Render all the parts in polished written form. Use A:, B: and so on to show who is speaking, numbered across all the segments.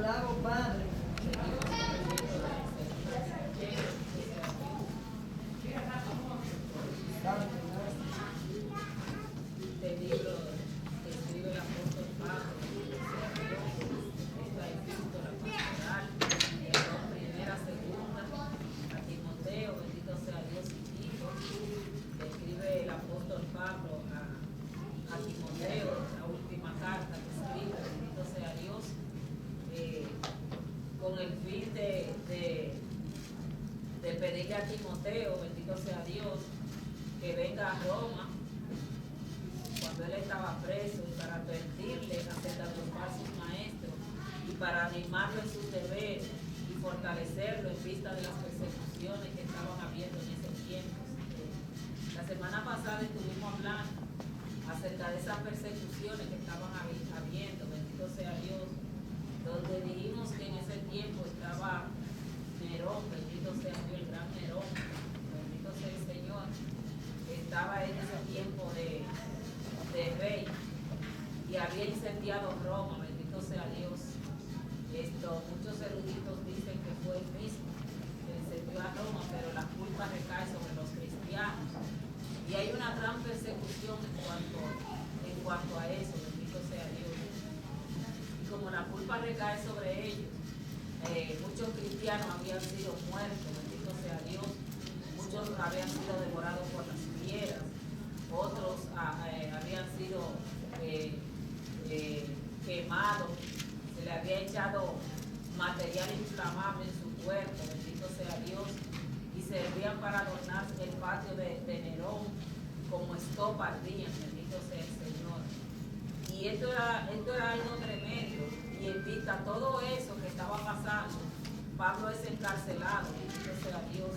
A: alabo, Padre.
B: Este libro que escribe el apóstol Pablo, esta epístola pastoral, primera, segunda, a Timoteo, bendito sea Dios y Tito, que escribe el apóstol Pablo a Timoteo, la última carta que escribe, bendito sea Dios, con el fin de pedirle a Timoteo, bendito sea Dios, que venga a Roma cuando él estaba preso y para advertirle acerca de los falsos maestros y para animarlo en sus deberes y fortalecerlo en vista de las persecuciones que estaban habiendo en ese tiempo. La semana pasada estuvimos hablando acerca de esas persecuciones que estaban habiendo, bendito sea Dios, donde dijimos que en ese tiempo estaba Nerón, bendito sea Dios, el gran Nerón, bendito sea el Señor, estaba en ese tiempo de rey y había incendiado Roma, bendito sea Dios. Muchos eruditos dicen que fue el mismo que incendió a Roma, pero la culpa recae sobre los cristianos y hay una gran persecución en cuanto a eso, bendito sea Dios. Y como la culpa recae sobre ellos, muchos cristianos habían sido muertos, bendito sea Dios, muchos habían sido devorados por las fieras, otros habían sido quemados, se le había echado material inflamable en su cuerpo, bendito sea Dios, y servían para adornar el patio de Nerón como estopa ardían, bendito sea el Señor. Y esto era algo tremendo, y en vista de todo eso que estaba pasando, Pablo es encarcelado, bendito sea Dios.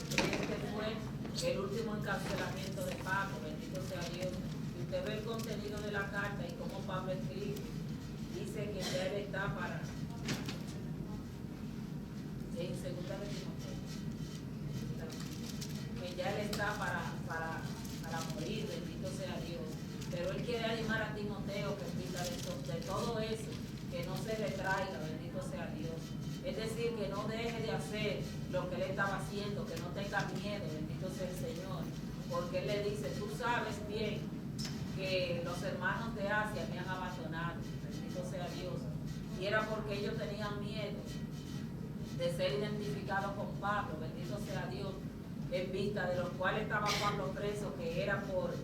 B: Este fue el último encarcelamiento de Pablo, bendito sea Dios. Y usted ve el contenido de la carta y cómo Pablo escribe. Dice que ya él está para, en segunda de Timoteo, que ya él está para morir, bendito sea Dios. Pero él quiere animar a Timoteo que pida de todo eso, que no se retraiga, bendito sea Dios. Es decir, que no deje de hacer lo que él estaba haciendo, que no tenga miedo, bendito sea el Señor. Porque él le dice, tú sabes bien que los hermanos de Asia me han abandonado, bendito sea Dios. Y era porque ellos tenían miedo de ser identificados con Pablo, bendito sea Dios, en vista de los cuales estaba Pablo preso, que era por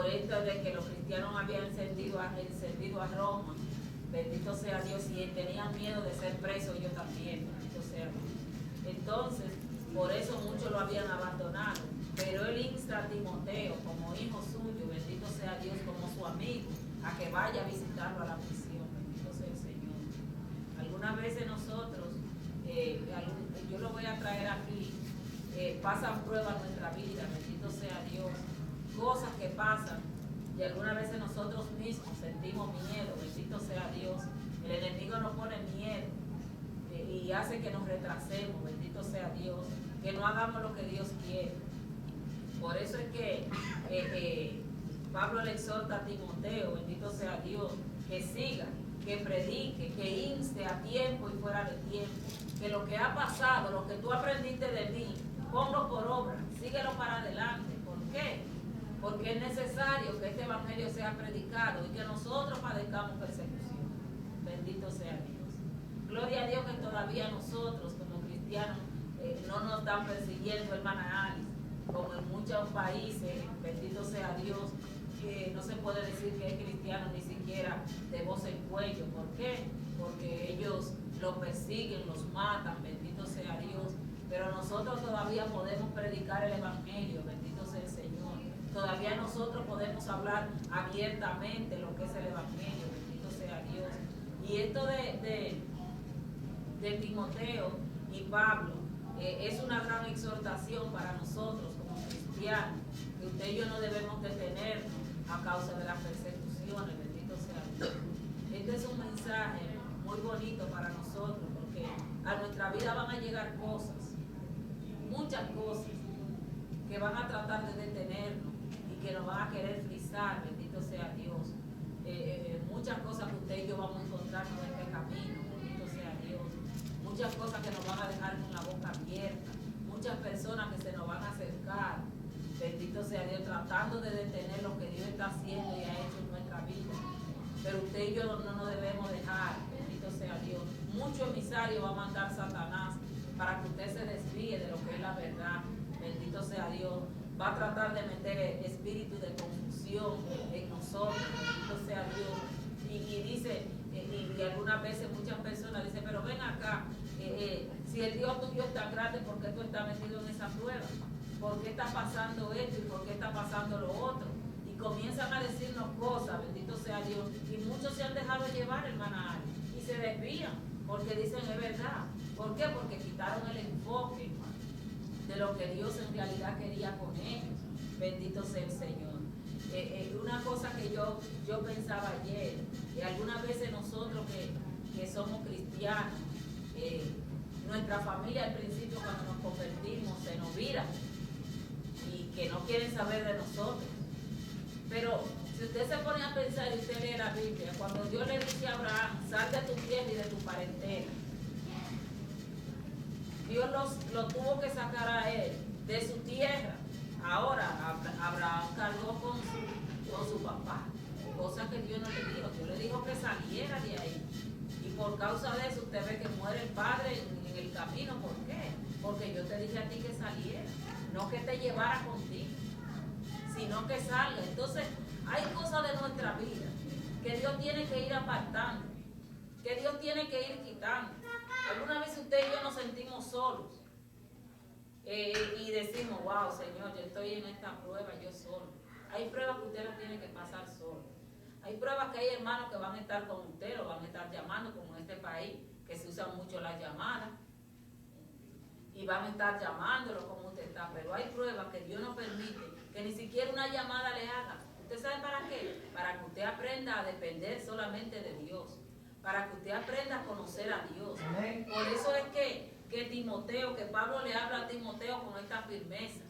B: esto de que los cristianos habían encendido a Roma. Bendito sea Dios, y tenían miedo de ser presos ellos también, bendito sea Dios. Entonces, por eso muchos lo habían abandonado, pero él insta a Timoteo como hijo suyo, bendito sea Dios, como su amigo, a que vaya a visitarlo a la prisión, bendito sea el Señor. Algunas veces nosotros, yo lo voy a traer aquí, pasan pruebas en nuestra vida, bendito sea Dios, cosas que pasan. Y algunas veces nosotros mismos sentimos miedo, bendito sea Dios. El enemigo nos pone miedo y hace que nos retrasemos, bendito sea Dios, que no hagamos lo que Dios quiere. Por eso es que Pablo le exhorta a Timoteo, bendito sea Dios, que siga, que predique, que inste a tiempo y fuera de tiempo. Que lo que ha pasado, lo que tú aprendiste de mí, ponlo por obra, síguelo para adelante. ¿Por qué? Porque es necesario que este evangelio sea predicado y que nosotros padezcamos persecución. Bendito sea Dios. Gloria a Dios que todavía nosotros como cristianos no nos están persiguiendo, hermana Alice, como en muchos países, bendito sea Dios, que no se puede decir que es cristiano ni siquiera de voz en cuello. ¿Por qué? Porque ellos los persiguen, los matan, bendito sea Dios. Pero nosotros todavía podemos predicar el evangelio, bendito sea el Señor. Todavía nosotros podemos hablar abiertamente lo que es el evangelio, bendito sea Dios. Y esto de Timoteo y Pablo es una gran exhortación para nosotros como cristianos, que usted y yo no debemos detenernos a causa de las persecuciones, bendito sea Dios. Este es un mensaje muy bonito para nosotros, porque a nuestra vida van a llegar cosas, muchas cosas, que van a tratar de detenernos y que nos van a querer frisar, bendito sea Dios. Muchas cosas que usted y yo vamos a encontrar encontrarnos en este camino, bendito sea Dios. Muchas cosas que nos van a dejar con la boca abierta, muchas personas que se nos van a acercar, bendito sea Dios, tratando de detener lo que Dios está haciendo y ha hecho en nuestra vida. Pero usted y yo no nos debemos dejar, bendito sea Dios. Mucho emisario va a mandar Satanás para que usted se desvíe de lo que es la verdad, bendito sea Dios. Va a tratar de meter espíritu de confusión en nosotros, bendito sea Dios. Y dice, y algunas veces muchas personas dicen, pero ven acá, si el Dios tuyo es tan grande, ¿por qué tú estás metido en esa prueba? ¿Por qué está pasando esto y por qué está pasando lo otro? Y comienzan a decirnos cosas, bendito sea Dios. Y muchos se han dejado llevar, hermana Ari, y se desvían, porque dicen es verdad. ¿Por qué? Porque quitaron el enfoque de lo que Dios en realidad quería con ellos. Bendito sea el Señor. Una cosa que yo pensaba ayer, algunas veces nosotros que somos cristianos, nuestra familia al principio cuando nos convertimos se nos vira y que no quieren saber de nosotros. Pero si usted se pone a pensar y usted lee la Biblia, cuando Dios le dice a Abraham, sal de tu tierra y de tu parentela, Dios lo tuvo que sacar a él de su tierra. Ahora Abraham cargó con su papá, cosa que Dios no le dijo. Dios le dijo que saliera de ahí. Y por causa de eso usted ve que muere el padre en el camino. ¿Por qué? Porque yo te dije a ti que saliera, no que te llevara contigo, sino que salga. Entonces hay cosas de nuestra vida que Dios tiene que ir apartando, que Dios tiene que ir quitando. Alguna vez usted y yo nos sentimos solos y decimos, wow, Señor, yo estoy en esta prueba yo solo. Hay pruebas que usted no tiene que pasar solo. Hay pruebas que hay hermanos que van a estar con usted, lo van a estar llamando, como en este país, que se usan mucho las llamadas, y van a estar llamándolo como usted está. Pero hay pruebas que Dios no permite que ni siquiera una llamada le haga. ¿Usted sabe para qué? Para que usted aprenda a depender solamente de Dios, para que usted aprenda a conocer a Dios. Amén. Por eso es que Timoteo, que Pablo le habla a Timoteo con esta firmeza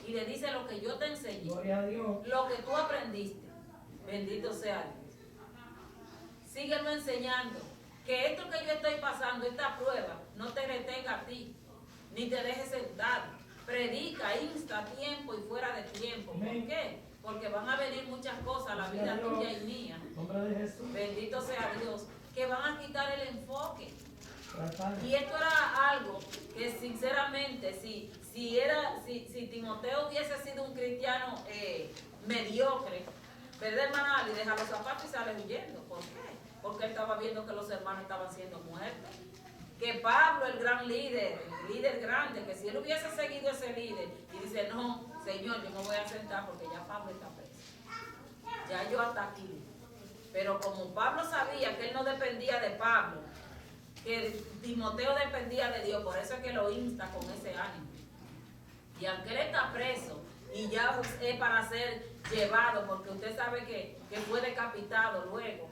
B: y le dice lo que yo te enseñé, gloria a Dios, lo que tú aprendiste, bendito sea Dios. Síguelo enseñando, que esto que yo estoy pasando, esta prueba, no te retenga a ti, ni te dejes sentado. Predica, insta a tiempo y fuera de tiempo. Amén. ¿Por qué? Porque van a venir muchas cosas a la vida tuya y mía. Nombre de Jesús. Bendito sea Dios, que van a quitar el enfoque. Y esto era algo que sinceramente, si Timoteo hubiese sido un cristiano mediocre, ¿verdad, hermana? Le deja los zapatos y sale huyendo. ¿Por qué? Porque él estaba viendo que los hermanos estaban siendo muertos. Que Pablo, el gran líder, el líder grande, que si él hubiese seguido ese líder y dice, no, Señor, yo me voy a sentar porque ya Pablo está preso. Ya yo hasta aquí. Pero como Pablo sabía que él no dependía de Pablo, que Timoteo dependía de Dios, por eso es que lo insta con ese ánimo. Y aunque él está preso y ya es para ser llevado, porque usted sabe que fue decapitado luego,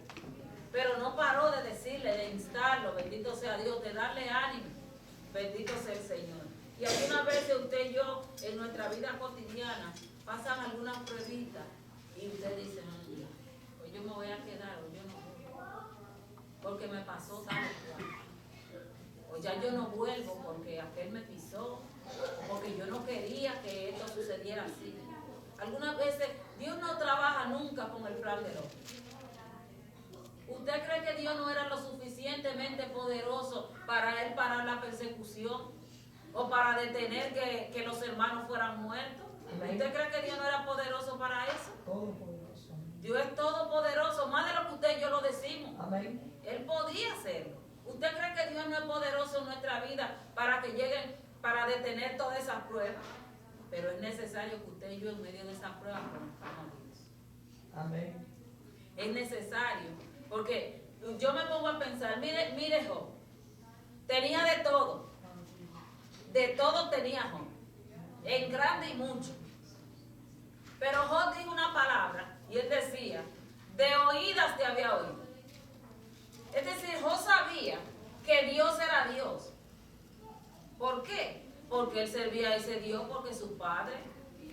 B: pero no paró de decirle, de instarlo, bendito sea Dios, de darle ánimo, bendito sea el Señor. Y algunas veces usted y yo en nuestra vida cotidiana pasan algunas pruebitas y usted dice, pues yo me voy a quedar o yo no voy, porque me pasó tal cual. O ya yo no vuelvo porque aquel me pisó, porque yo no quería que esto sucediera así. Algunas veces Dios no trabaja nunca con el plan del hombre. ¿Usted cree que Dios no era lo suficientemente poderoso para él parar la persecución o para detener que los hermanos fueran muertos? Amén. ¿Usted cree que Dios no era poderoso para eso? Todopoderoso. Dios es todopoderoso, más de lo que usted y yo lo decimos. Amén. Él podía hacerlo. ¿Usted cree que Dios no es poderoso en nuestra vida para que lleguen, para detener todas esas pruebas? Pero es necesario que usted y yo en medio de esas pruebas conozcamos a Dios. Amén. Es necesario, porque yo me pongo a pensar, mire Job, tenía de todo tenía Job, en grande y mucho. Pero Job dijo una palabra y él decía, de oídas te había oído. Es decir, Job sabía que Dios era Dios. ¿Por qué? Porque él servía a ese Dios, porque sus padres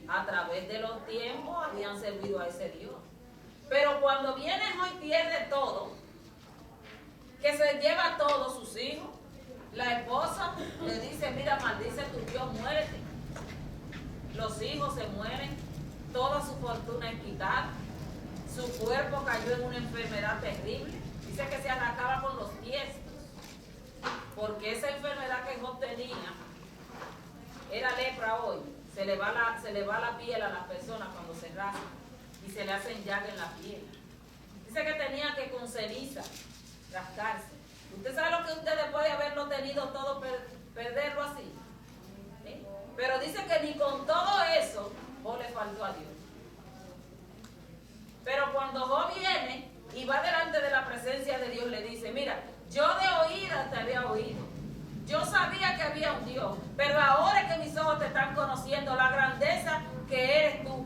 B: a través de los tiempos habían servido a ese Dios. Pero cuando viene Job y pierde todo, que se lleva a todos sus hijos. La esposa le dice, mira, maldice tu Dios, muérete. Los hijos se mueren, toda su fortuna es quitada, su cuerpo cayó en una enfermedad terrible. Dice que se acaba con los tiestos, porque esa enfermedad que Job tenía era lepra hoy. Se le va la piel a las personas cuando se rascan y se le hacen llagas en la piel. Dice que tenía que con ceniza rascarse. ¿Usted sabe lo que usted después de haberlo tenido todo perderlo así? ¿Sí? Pero dice que ni con todo eso Job le faltó a Dios. Pero cuando Job viene y va delante de la presencia de Dios, le dice, mira, yo de oídas te había oído. Yo sabía que había un Dios, pero ahora es que mis ojos te están conociendo la grandeza que eres tú,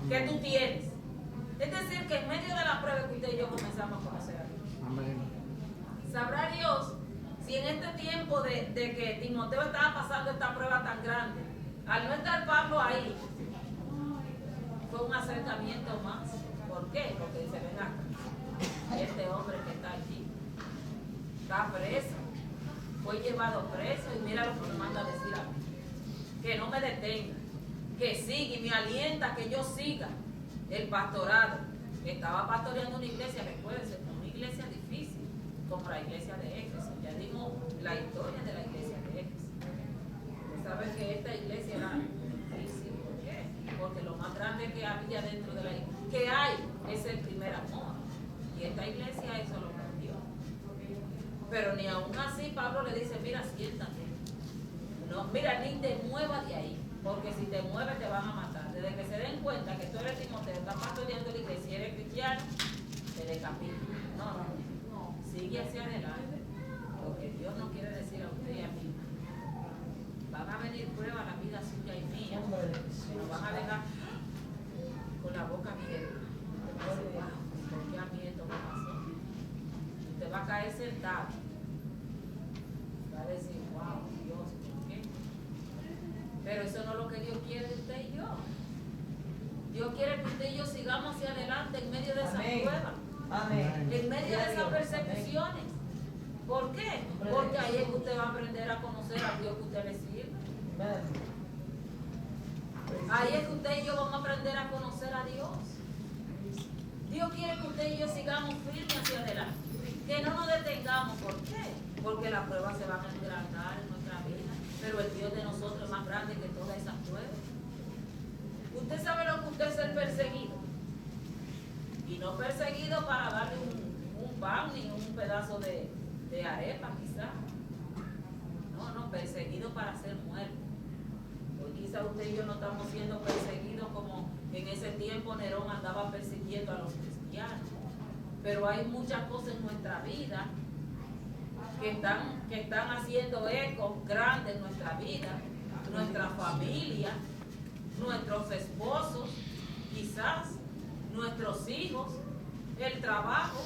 B: que tú tienes. Es decir, que en medio de la prueba que usted y yo comenzamos a conocer a Dios. Amén. Sabrá Dios si en este tiempo de que Timoteo estaba pasando esta prueba tan grande, al no estar Pablo ahí, fue un acercamiento más. ¿Por qué? Porque dice, ven acá, este hombre que está aquí, está preso, fue llevado preso y mira lo que me manda a decir a mí, que no me detenga, que siga y me alienta que yo siga el pastorado. Estaba pastoreando una iglesia, recuérdense, una iglesia difícil, como la iglesia de Éfeso. Ya dimos la historia de la iglesia de Éfeso. Ustedes saben que esta iglesia era difícil. ¿Por qué? Porque lo más grande que había dentro de la iglesia, que hay, es el primer amor. Y esta iglesia eso lo cambió. Pero ni aún así Pablo le dice, mira, siéntate. No, mira, ni te muevas de ahí, porque si te mueves te van a matar. Desde que se den cuenta que tú eres Timoteo, estás pastoreando la iglesia, si eres cristiano, te decapitan. No, sigue hacia adelante, porque Dios no quiere decir a usted y a mí, van a venir pruebas a la vida suya y mía, nos van a dejar con la boca abierta. ¿Por qué a mí esto me pasó? Usted va a caer sentado, va a decir, wow, Dios, ¿por qué? Pero eso no es lo que Dios quiere de usted y yo. Dios quiere que usted y yo sigamos hacia adelante en medio de esas pruebas. Amén. En medio de esas persecuciones. ¿Por qué? Porque ahí es que usted va a aprender a conocer a Dios que usted le sirve. Ahí es que usted y yo vamos a aprender a conocer a Dios. Dios quiere que usted y yo sigamos firmes hacia adelante. Que no nos detengamos. ¿Por qué? Porque las pruebas se van a engrandar en nuestra vida. Pero el Dios de nosotros es más grande que todas esas pruebas. Usted sabe lo que usted es ser perseguido. Y no perseguido para darle un pan ni un pedazo de arepa, quizás. No, perseguido para ser muerto. Hoy quizás usted y yo no estamos siendo perseguidos como en ese tiempo Nerón andaba persiguiendo a los cristianos. Pero hay muchas cosas en nuestra vida que están haciendo eco grande en nuestra vida, nuestra familia, nuestros esposos, quizás nuestros hijos, el trabajo,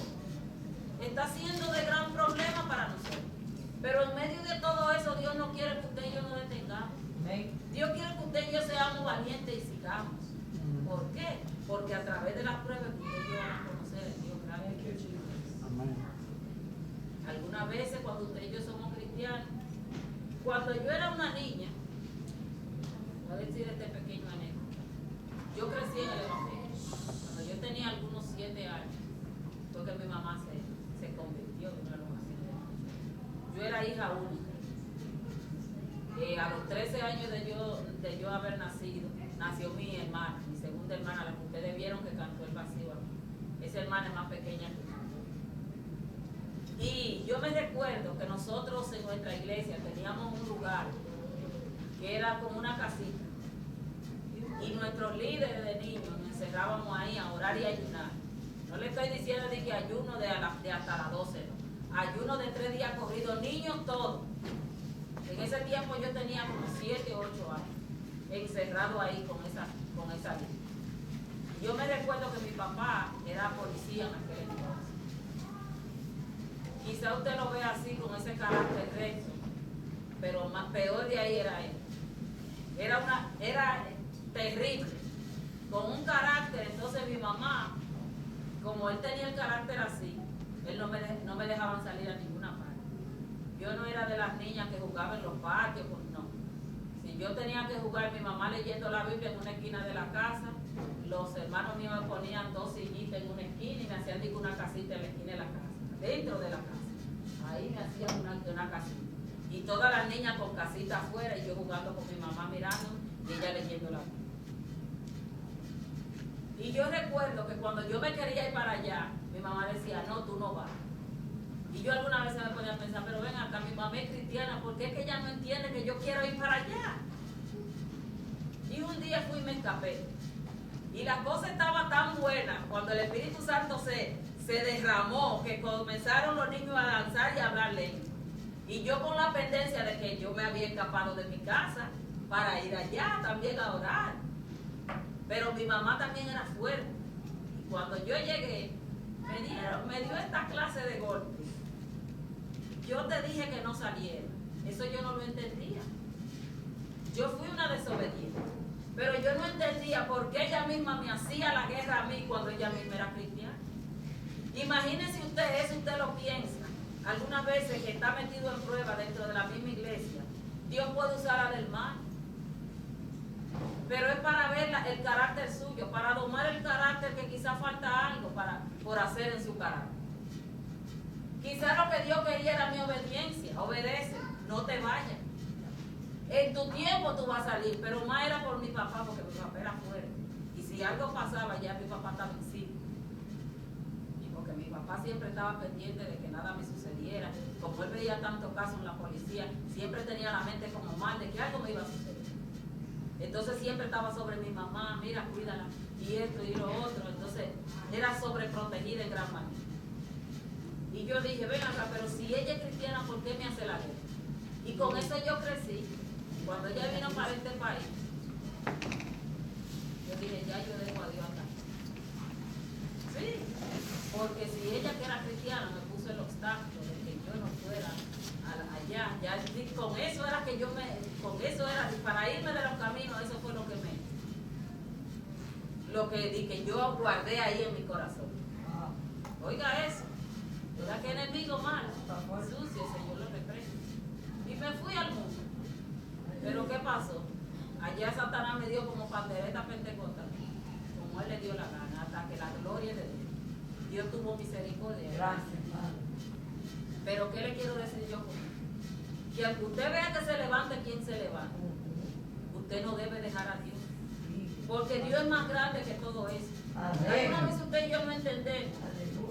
B: está siendo de gran problema para nosotros. Pero en medio de todo eso, Dios no quiere que usted y yo nos detengamos. Dios quiere que usted y yo seamos valientes y sigamos. ¿Por qué? Porque a través de las pruebas usted y yo vamos a conocer el Dios grande que es. Algunas veces cuando usted y yo somos cristianos, cuando yo era una niña, voy a decir este pequeño anécdota, yo crecí en el Evangelio. Cuando yo tenía algunos 7 años, fue que mi mamá se convirtió en una locación. Yo era hija única. A los 13 años de yo haber nacido, nació mi hermana, mi segunda hermana, la que ustedes vieron que cantó el vacío. Esa hermana es más pequeña que yo. Y yo me recuerdo que nosotros en nuestra iglesia teníamos un lugar que era como una casita. Y nuestros líderes de niños nos encerrábamos ahí a orar y ayunar. No le estoy diciendo de que ayuno de hasta las 12, no. Ayuno de 3 días corridos, niños todos. En ese tiempo yo tenía como 7 o 8 años, encerrado ahí con esa lista. Yo me recuerdo que mi papá era policía en aquel entonces. Quizá usted lo ve así, con ese carácter recto, pero más peor de ahí era él. Era terrible, con un carácter. Entonces mi mamá, como él tenía el carácter así, él no me dejaba dejaban salir a ninguna parte. Yo no era de las niñas que jugaban en los patios, pues no. Si yo tenía que jugar, mi mamá leyendo la Biblia en una esquina de la casa, los hermanos míos me ponían 2 sillitas en una esquina y me hacían una casita en la esquina de la casa, dentro de la casa. Ahí me hacían una casita. Y todas las niñas con casita afuera y yo jugando con mi mamá mirando y ella leyendo la Biblia. Y yo recuerdo que cuando yo me quería ir para allá, mi mamá decía, no, tú no vas. Y yo alguna vez me ponía a pensar, pero ven acá, mi mamá es cristiana, ¿por qué es que ella no entiende que yo quiero ir para allá? Y un día fui y me escapé. Y la cosa estaba tan buena, cuando el Espíritu Santo se derramó, que comenzaron los niños a danzar y a hablar lengua. Y yo con la pendencia de que yo me había escapado de mi casa para ir allá también a orar. Pero mi mamá también era fuerte. Y cuando yo llegué, me dio esta clase de golpes. Yo te dije que no saliera. Eso yo no lo entendía. Yo fui una desobediente. Pero yo no entendía por qué ella misma me hacía la guerra a mí cuando ella misma era cristiana. Imagínese usted eso, usted lo piensa. Algunas veces que está metido en prueba dentro de la misma iglesia, Dios puede usar a del mal. Pero es para ver el carácter suyo, para domar el carácter que quizás falta algo por hacer en su carácter. Quizás lo que Dios quería era mi obediencia. Obedece, no te vayas. En tu tiempo tú vas a salir, pero más era por mi papá, porque mi papá era fuerte. Y si algo pasaba, ya mi papá estaba en sí. Y porque mi papá siempre estaba pendiente de que nada me sucediera. Como él veía tantos casos en la policía, siempre tenía la mente como mal de que algo me iba a suceder. Entonces siempre estaba sobre mi mamá, mira, cuídala, y esto y lo otro. Entonces era sobreprotegida en gran manera. Y yo dije, ven acá, pero si ella es cristiana, ¿por qué me hace la guerra? Y con eso yo crecí. Cuando ella vino para este país, yo dije, ya yo dejo a Dios acá. Sí, porque si ella que era cristiana me puso el obstáculo de que yo no fuera allá, ya con eso era que con eso era, para irme de los caminos, eso fue lo que yo guardé ahí en mi corazón. Oiga eso, ¿verdad que enemigo malo, sucio, Señor lo reprende? Y me fui al mundo. Pero ¿qué pasó? Allá Satanás me dio como pandereta pentecostal, como él le dio la gana, hasta que la gloria de Dios tuvo misericordia. Gracias, Padre. Pero ¿qué le quiero decir yo con esto? Que aunque usted vea que se levante quien se levante, usted no debe dejar a Dios. Porque Dios es más grande que todo eso. Alguna vez usted y yo no entendemos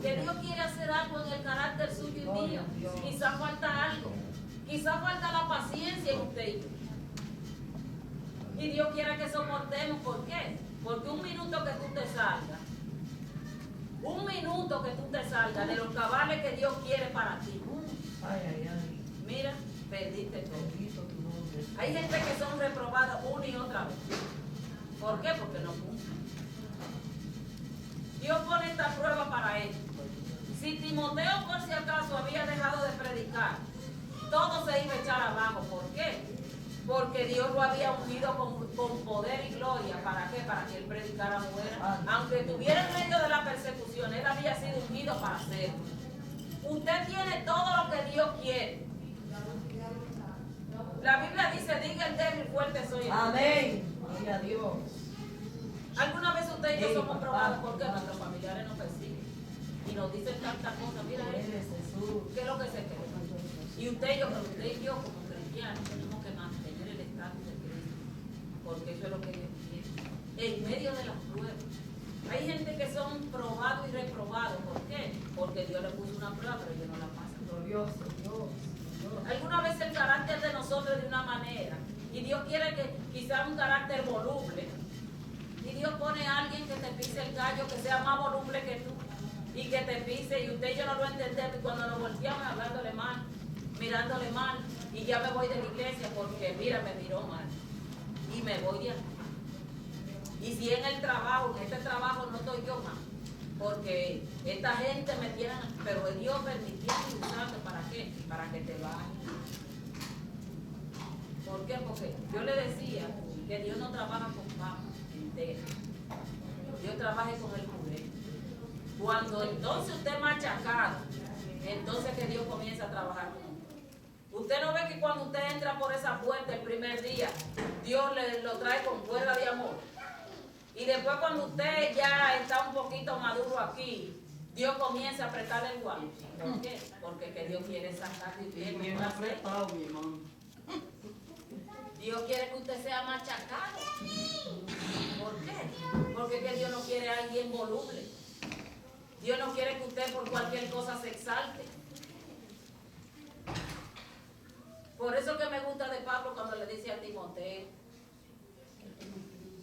B: que Dios quiere hacer algo en el carácter suyo y mío. Quizás falta algo. Quizás falta la paciencia en usted y yo. Y Dios quiere que soportemos. ¿Por qué? Porque un minuto que tú te salgas de los cabales que Dios quiere para ti, mira, perdiste todo. Hay gente que son reprobadas una y otra vez. ¿Por qué? Porque no cumplen. Dios pone esta prueba para él. Si Timoteo por si acaso había dejado de predicar, todo se iba a echar abajo. ¿Por qué? Porque Dios lo había ungido con poder y gloria. ¿Para qué? Para que él predicara fuera. Aunque estuviera en medio de la persecución, él había sido ungido para hacerlo. Usted tiene todo lo que Dios quiere. La Biblia dice, diga el débil, fuerte soy. Amén. Gloria a Dios. Alguna vez usted y yo somos probados porque nuestros familiares nos persiguen y nos dicen tantas cosas. Mira, ¿qué es lo que se cree? Y usted y yo como cristianos tenemos que mantener el estatus de Cristo, porque eso es lo que Dios quiere. En medio de las pruebas. Hay gente que son probados y reprobados. ¿Por qué? Porque Dios le puso una prueba, pero ellos no la pasan. Glorioso Dios. Alguna vez el carácter de nosotros es de una manera y Dios quiere que quizás un carácter voluble y Dios pone a alguien que te pise el gallo, que sea más voluble que tú y que te pise y usted y yo no lo entendemos y cuando nos volteamos hablándole mal, mirándole mal y ya me voy de la iglesia porque mira me miró mal y me voy de aquí. Y si en el trabajo, en este trabajo no estoy yo más, porque esta gente me tiene, pero Dios permitió y usando ¿para qué? Para que te vayas. ¿Por qué? Porque yo le decía que Dios no trabaja con papa entera. Dios trabaja con el puré. Cuando entonces usted machacado, entonces que Dios comienza a trabajar con usted. Usted no ve que cuando usted entra por esa puerta el primer día, Dios lo trae con cuerda de amor. Y después cuando usted ya está un poquito maduro aquí, Dios comienza a apretarle el guante. ¿Por qué? Porque que Dios quiere sacar de usted.
A: Bien apretado, mi hermano.
B: Dios quiere que usted sea machacado. ¿Por qué? Porque que Dios no quiere a alguien voluble. Dios no quiere que usted por cualquier cosa se exalte. Por eso que me gusta de Pablo cuando le dice a Timoteo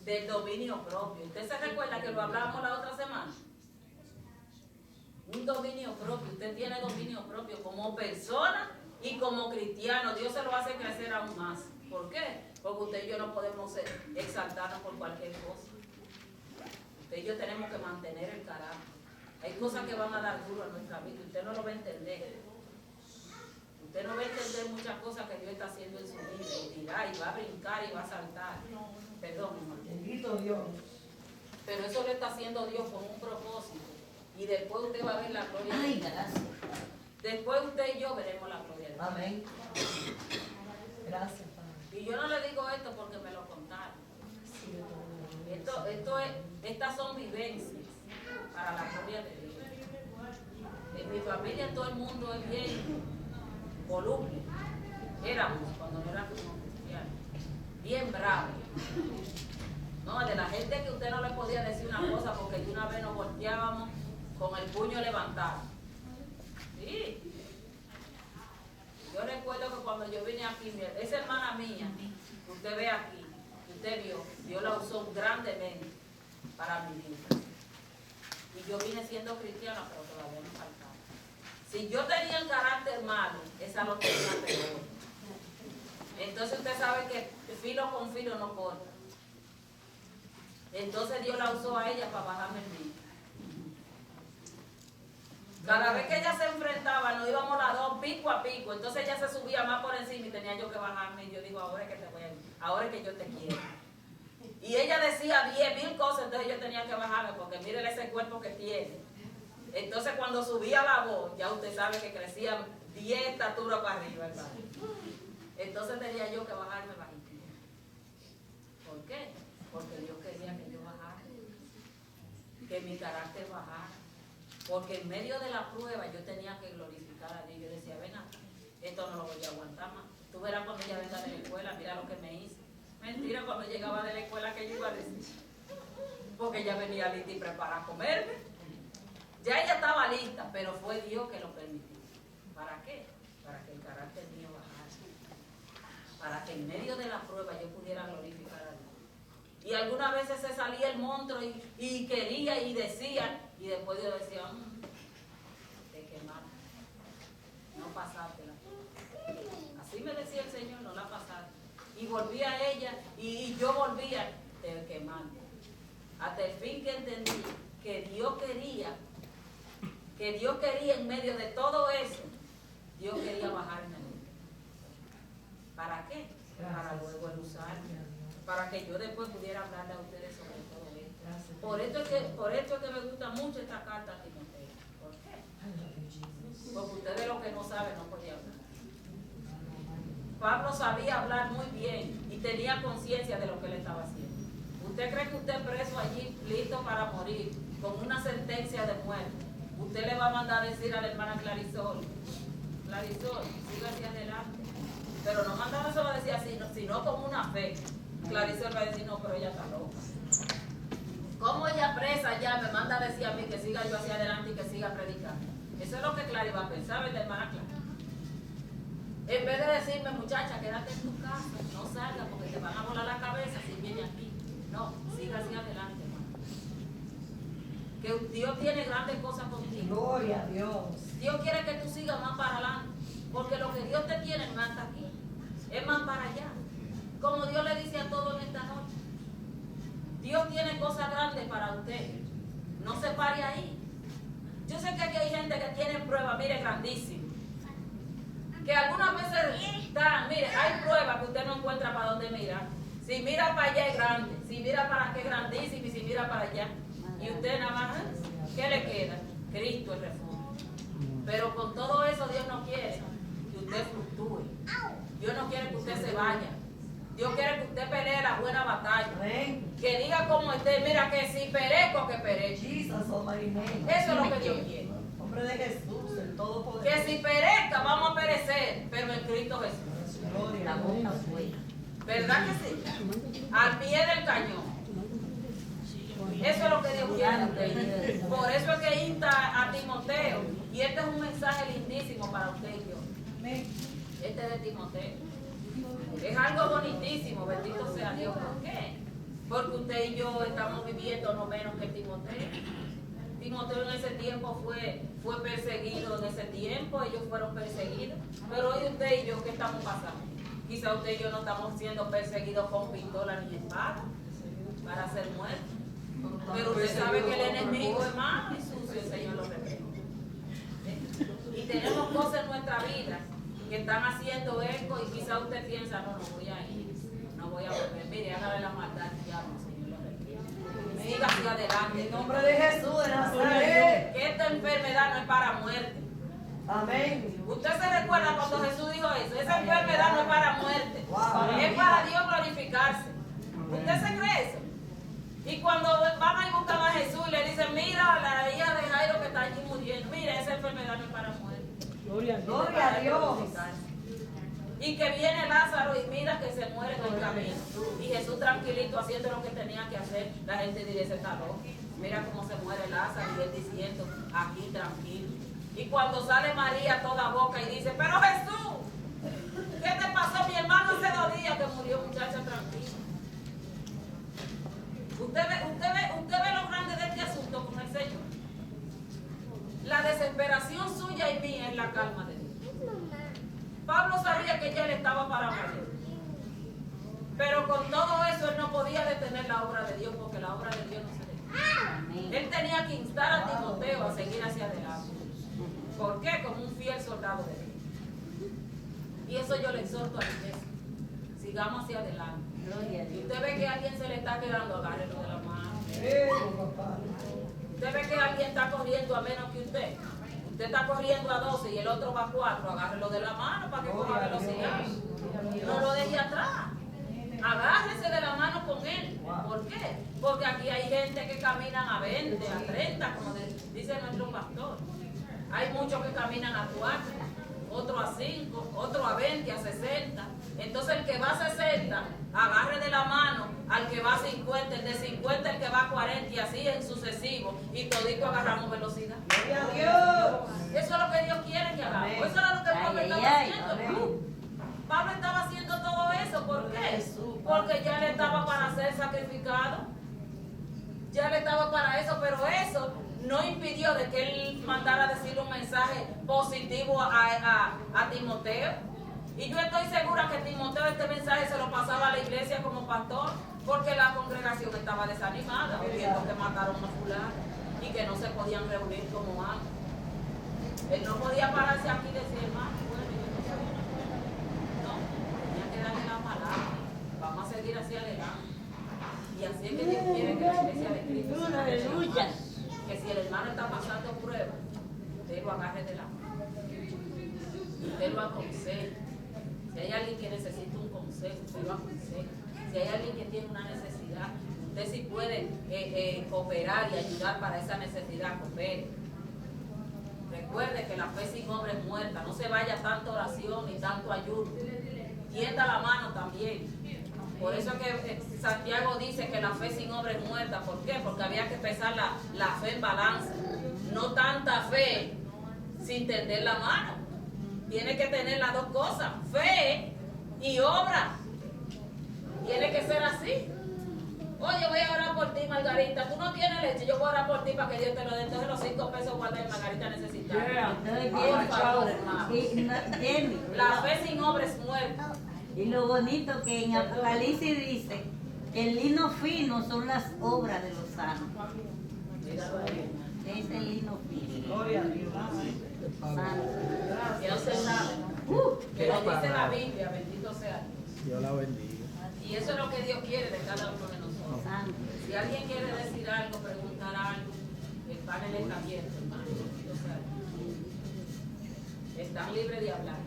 B: del dominio propio. ¿Usted se recuerda que lo hablábamos la otra semana? Un dominio propio. Usted tiene dominio propio como persona y como cristiano. Dios se lo hace crecer aún más. ¿Por qué? Porque usted y yo no podemos exaltarnos por cualquier cosa. Usted y yo tenemos que mantener el carácter. Hay cosas que van a dar duro a nuestra vida. Usted no lo va a entender. Usted no va a entender muchas cosas que Dios está haciendo en su vida. Y dirá, y va a brincar y va a saltar. Perdón, hermano.
A: Bendito Dios.
B: Pero eso lo está haciendo Dios con un propósito. Y después usted va a ver la gloria de Dios.
C: Gracias.
B: Después usted y yo veremos la gloria de Dios.
C: Amén. Gracias, Padre.
B: Y yo no le digo esto porque me lo contaron. Estas son vivencias para la gloria de Dios. En mi familia todo el mundo es bien voluble. Éramos cuando no éramos cristianos. Bien bravos. No, de la gente que usted no le podía decir una cosa porque de una vez nos volteábamos con el puño levantado. Sí. Yo recuerdo que cuando yo vine aquí, esa hermana mía, que usted ve aquí, que usted vio, Dios la usó grandemente para mi vida. Y yo vine siendo cristiana, pero todavía me faltaba. Si yo tenía el carácter malo, esa lo tenía peor. Entonces usted sabe que filo con filo no corta. Entonces Dios la usó a ella para bajarme el mí. Cada vez que ella se enfrentaba, nos íbamos las dos pico a pico. Entonces ella se subía más por encima y tenía yo que bajarme. Y yo digo, ahora es que te voy a ir, ahora es que yo te quiero. Y ella decía 10,000 cosas, entonces yo tenía que bajarme porque mire ese cuerpo que tiene. Entonces cuando subía la voz, ya usted sabe que crecía 10 estaturas para arriba, ¿verdad? Entonces tenía yo que bajarme bajito. ¿Por qué? Porque Dios quería que yo bajara, que mi carácter bajara. Porque en medio de la prueba yo tenía que glorificar a Dios. Yo decía, ven acá, esto no lo voy a aguantar más. Tú verás cuando ella venga de la escuela, mira lo que me hizo. Mentira, cuando llegaba de la escuela, que yo iba a decir. Porque ella venía lista y preparada a comerme. Ya ella estaba lista, pero fue Dios que lo permitió. ¿Para qué? Para que el carácter mío bajara. Para que en medio de la prueba yo pudiera glorificar a Dios. Y algunas veces se salía el monstruo y quería y decía, y después Dios decía, te quemaste, no pasaste la prueba. Así me decía el Señor, no la pasaste. Y volvía a ella y yo volvía, te quemaste. Hasta el fin que entendí que Dios quería en medio de todo eso, Dios quería bajarme. ¿Para qué? Para luego el usarme. Para que yo después pudiera hablarle a ustedes sobre todo esto. Por esto es que me gusta mucho esta carta a Timoteo. ¿Por qué? Porque ustedes lo que no saben no podían hablar. Pablo sabía hablar muy bien y tenía conciencia de lo que él estaba haciendo. ¿Usted cree que usted preso allí, listo para morir, con una sentencia de muerte? Usted le va a mandar a decir a la hermana Clarisol, siga hacia adelante. Pero no mandaba eso a decir así, sino con una fe. Clarisol va a decir, no, pero ella está loca. ¿Cómo ella presa ya me manda a decir a mí que siga yo hacia adelante y que siga predicando? Eso es lo que Clary va a pensar, ¿verdad, hermana Clara? En vez de decirme, muchacha, quédate en tu casa, no salgas porque te van a volar la cabeza si viene aquí. No, siga hacia adelante, hermano. Que Dios tiene grandes cosas contigo.
C: Gloria a Dios.
B: Dios quiere que tú sigas más para adelante. Porque lo que Dios te tiene no está aquí, es más para allá. Como Dios le dice a todos en esta noche. Dios tiene cosas grandes para usted. No se pare ahí. Yo sé que aquí hay gente que tiene pruebas, mire, grandísimas. Que algunas veces están, mire, hay pruebas que usted no encuentra para dónde mirar. Si mira para allá es grande, si mira para aquí es grandísimo y si mira para allá. Y usted nada más, ¿qué le queda? Cristo el refugio. Pero con todo eso Dios no quiere que usted fluctúe. Dios no quiere que usted se vaya. Dios quiere que usted pelee la buena batalla.
C: Amén.
B: Que diga como esté, mira que si perezco, que perezco.
C: Jesus Almighty name.
B: Eso es lo que Dios quiere.
C: Nombre de Jesús, el Todopoderoso.
B: Que si perezca, vamos a perecer, pero en Cristo Jesús.
C: Gloria
A: La
C: a
A: boca
C: Dios.
A: fue.
B: ¿Verdad que sí? Al pie del cañón. Eso es lo que Dios quiere de usted. Por eso es que insta a Timoteo. Y este es un mensaje lindísimo para usted y yo. Este es de Timoteo. Es algo bonitísimo, bendito sea Dios. ¿Por qué? Porque usted y yo estamos viviendo no menos que Timoteo. Timoteo en ese tiempo fue perseguido, en ese tiempo ellos fueron perseguidos. Pero hoy usted y yo, ¿qué estamos pasando? Quizá usted y yo no estamos siendo perseguidos con pistola ni espada para ser muertos. Pero usted sabe que el enemigo es malo y sucio, el Señor lo reprende. Y tenemos cosas en nuestra vida que están haciendo eco y quizá usted piensa, no voy a ir, no voy a volver. Mire, hágale la maldad y ya, no, Señor lo reprende. Siga hacia adelante.
C: En nombre de Jesús de Nazaret.
B: Que esta enfermedad no es para muerte.
C: Amén.
B: Usted se recuerda cuando Jesús dijo eso, esa enfermedad no es para muerte, es para Dios glorificarse. ¿Usted se cree eso? Y cuando van y buscan a Jesús y le dicen, mira la hija de Jairo que está allí muriendo, mira, esa enfermedad no es para muerte.
C: Gloria a Dios.
B: Y que viene Lázaro y mira que se muere en el camino. Y Jesús tranquilito haciendo lo que tenía que hacer. La gente diría, ese está loco. Mira cómo se muere Lázaro y él diciendo, aquí tranquilo. Y cuando sale María toda boca y dice, pero Jesús, ¿qué te pasó? Mi hermano hace 2 días que murió, muchacha, tranquila. Usted ve lo grande de este asunto con el Señor. La desesperación suya y mía es la calma de Dios. Pablo sabía que ya él estaba para morir. Pero con todo eso él no podía detener la obra de Dios porque la obra de Dios no se detiene. Él tenía que instar a Timoteo a seguir hacia adelante. ¿Por qué? Como un fiel soldado de Dios. Y eso yo le exhorto a la iglesia. Sigamos hacia adelante. Si usted ve que a alguien se le está quedando, agárrelo de la mano. Usted ve que alguien está corriendo a menos que usted. Usted está corriendo a 12 y el otro va a 4. Agárrelo de la mano para que coja velocidad. No lo deje atrás. Agárrese de la mano con él. ¿Por qué? Porque aquí hay gente que caminan a 20, a 30, como dice nuestro pastor. Hay muchos que caminan a 4, otro a 5, otro a 20, a 60. Entonces el que va a 60, agarre de la mano al que va a 50, el de 50 el que va a 40 y así en sucesivo. Y todito agarramos velocidad.
C: Gloria a Dios.
B: Eso es lo que Dios quiere que hagamos. Eso era lo que Pablo estaba haciendo. Pablo estaba haciendo todo eso. ¿Por qué? Porque ya le estaba para ser sacrificado. Ya le estaba para eso, pero eso no impidió de que él mandara a decirle un mensaje positivo a Timoteo. Y yo estoy segura que Timoteo este mensaje se lo pasaba a la iglesia como pastor, porque la congregación estaba desanimada, viendo que mataron a fulano y que no se podían reunir como antes. Él no podía pararse aquí y decir, hermano, bueno, yo no sabía nada. No, tenía que darle la palabra. Vamos a seguir hacia adelante. Y así es que Dios quiere que la iglesia de Cristo sea
A: Aleluya.
B: que si el hermano está pasando prueba, usted lo agarre de la mano. Usted lo aconseje. Si hay alguien que necesita un consejo, usted lo aconseja. Si hay alguien que tiene una necesidad, usted sí puede cooperar y ayudar para esa necesidad, coopere. Recuerde que la fe sin obra es muerta. No se vaya tanta oración ni tanto ayuno. Tienda la mano también. Por eso que Santiago dice que la fe sin obra es muerta. ¿Por qué? Porque había que pesar la fe en balanza. No tanta fe sin tender la mano. Tiene que tener las dos cosas, fe y obra. Tiene que ser así. Oye, voy a orar por ti, Margarita. Tú no tienes leche, yo voy a orar por ti para que Dios te lo dé. Entonces los 5 pesos guarda y Margarita necesita. Por favor, hermano. La fe sin obra es muerta.
A: Y lo bonito que en Apocalipsis dice, el lino fino son las obras de los santos. Es el lino fino.
C: Gloria a Dios.
A: Santo.
B: Ya usted sabe que lo dice la Biblia, bendito sea Dios.
D: Dios la bendiga.
B: Y eso es lo que Dios quiere de cada uno de nosotros.
A: Santo.
B: Si alguien quiere decir algo, preguntar algo, el panel está abierto, hermano. Bendito sea Dios. están libres de hablar.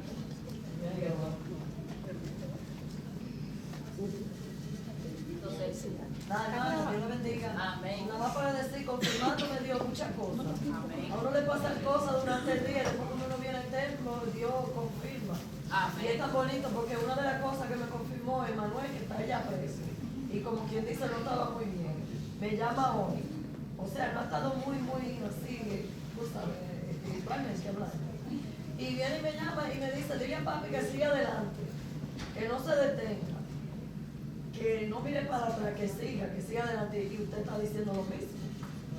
B: Entonces,
C: Nada, hermano, Dios lo bendiga.
B: Amén.
C: Nada más para decir, confirmando me dio muchas cosas.
B: Amén.
C: A uno le pasan cosas durante el día, después cuando uno viene al templo, Dios confirma.
B: Amén.
C: Y es tan bonito porque una de las cosas que me confirmó es Manuel, que está allá preso. Y como quien dice, no estaba muy bien. Me llama hoy. O sea, no ha estado muy así, tú sabes, espiritualmente hablando. Y viene y me llama y me dice, dile a papi que siga adelante, que no se detenga, que no mire para atrás, que siga adelante. Y usted está diciendo lo mismo.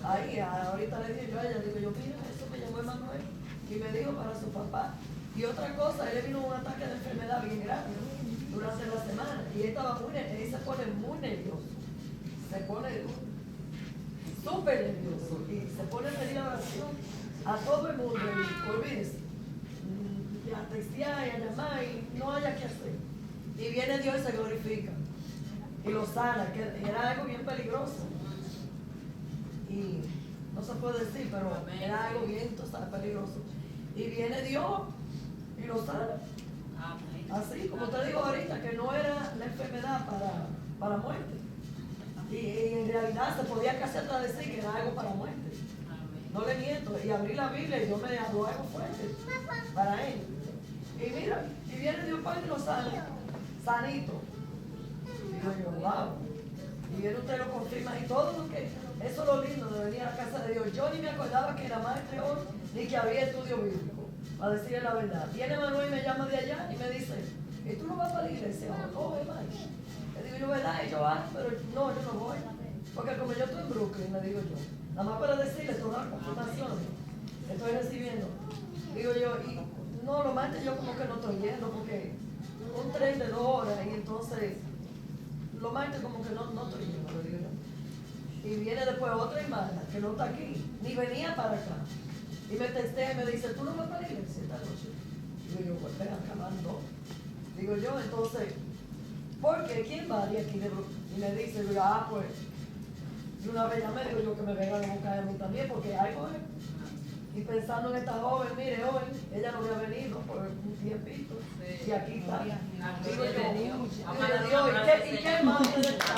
C: Ahí, ahorita le dije yo a ella, digo yo, mira, eso me llamó Emanuel y me dijo para su papá. Y otra cosa, él le vino un ataque de enfermedad bien grave durante la semana y él estaba él se pone muy nervioso, se pone súper nervioso y se pone a pedir la oración a todo el mundo y olvídese, a textear y a llamar y no haya que hacer. Y viene Dios y se glorifica y lo sana, que era algo bien peligroso. Y no se puede decir, pero era algo bien, tú sabes, peligroso. Y viene Dios y lo sana.
B: Amén.
C: Así, como te digo ahorita, que no era la enfermedad para muerte. Y en realidad se podía casi hasta decir que era algo para muerte.
B: Amén.
C: No le miento. Y abrí la Biblia y yo me habló algo fuerte para él. Y mira, y viene Dios Padre y lo sana, sanito. Digo yo, wow. Y viene usted lo confirma y todo lo que, eso es lo lindo de venir a la casa de Dios. Yo ni me acordaba que era maestre hoy, ni que había estudio bíblico, para decirle la verdad. Viene Manuel y me llama de allá y me dice, ¿y tú no vas para la iglesia? No, hermano. Le digo yo, ¿verdad? Y yo, pero no, yo no voy. Porque como yo estoy en Brooklyn, le digo yo, nada más para decirle todas las confirmaciones que estoy recibiendo. Digo yo, y no, lo martes yo como que no estoy yendo porque un tren de 2 horas y entonces lo martes como que no estoy yendo, le digo yo. Y viene después otra hermana que no está aquí, ni venía para acá. Y me textea y me dice, ¿tú no vas para la iglesia esta noche? Digo yo, pues ven acá, van dos. Digo yo, entonces, ¿por qué? ¿Quién va de aquí de Brooklyn? Y me dice, digo, pues, y una vez ya me digo yo que me vengan a buscar a mí también, porque hay mujer. Y pensando en esta joven, mire, hoy, ella no había venido por un tiempito, y aquí está. Digo yo, ¿y qué más ustedes están?